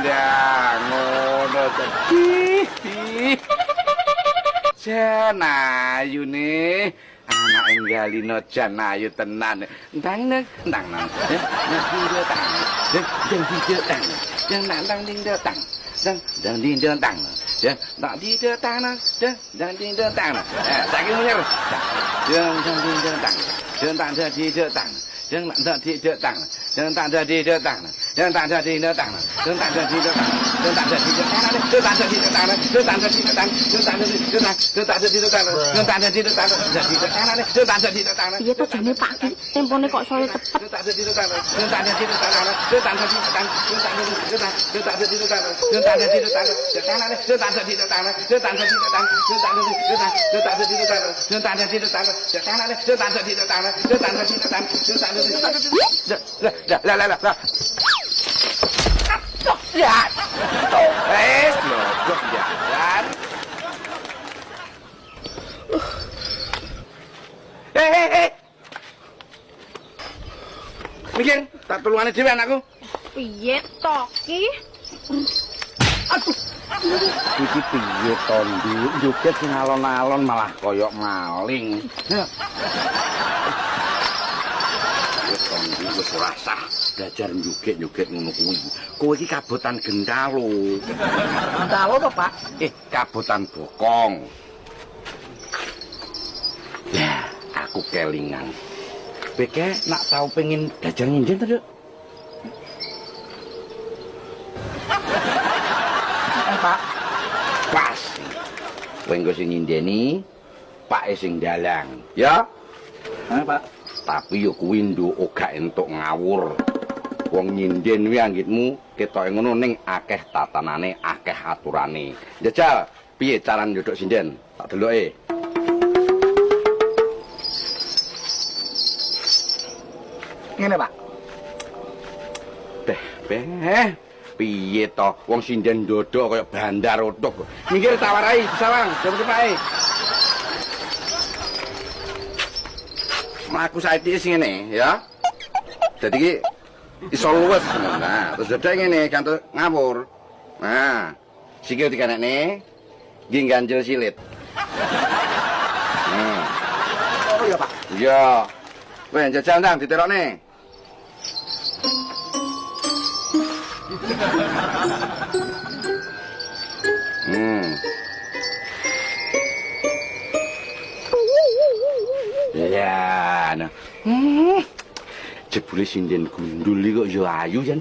ndang ngono sedih. Jan ayu ne. Anak enggalino jan ayu tenan. Ndang ndang ndang. Ndang tang. Ndang tang. Ndang tang. Dan di tang. Dan di tang. Dan di tang. Saiki munyer. Dan di tang. Dan tang di tang. Dan di tang. Dan tang di tang. Dan tang di tang. Dan tang di tang. Dan tang di tang. Dan tang di tang. Dan tang di tang. Dan tang di tang. Dan tang di tang. Dan tang di tang. Dan tang di tang. Piye to jane Pak Ki? Tempone kok saya cepet. Dan tang di tang. Dan tang di tang. Dan tang di tang. Dan tang di tang. Dan tang di tang. Dan tang di tang. Dan tang di tang. Dan tang di tang. Dan tang di tang. Dan tang di tang. Dan tang di tang. Dan tang di tang. Dan tang di tang. Dan tang di tang. Dan tang di tang. Lah. Ya. Wes lho, jalan. Mikir, tak tulungane dhewe anakku. Piye to Ki? Aduh. Iki piye to, Ndik? Joget sing alon-alon malah koyok maling. Wis to, Ndik, wis ora sah. Belajar nyuget-nyuget ngono kuwi. Kowe iki kabotan gentalo. Gentalo to, Pak? Kabotan bokong. Ya, aku kelingan. Beke nak tahu pengen belajar nyinden to, Duk? Pak. Pasti. Kowe engko sing nyindeni, Pak sing dalang, ya? Pak. Tapi yo kuwi nduk gak entuk ngawur. Wong nyinden kuwi anggitmu ketoke ngono ning akeh tatanane, akeh aturane. Jajal, piye cara nyodok sinden? Tak deloke. Ngene, Pak. Piye to? Wong sinden ndodok kaya bandar utuk. Minggir tawarai, sawang, cepet-cepet. Mlaku saiki sing ngene, ya. Dadi iki iso luwes. Nah, terus dodek ngene kanthi ngawur. Nah, sikil dikanekne, nggih ganjel silit. Oh iya, Pak. Iya. Weh, jajal ndang diterokne. Ya, nah. Jebule sinden gundul iki kok ya ayu jan.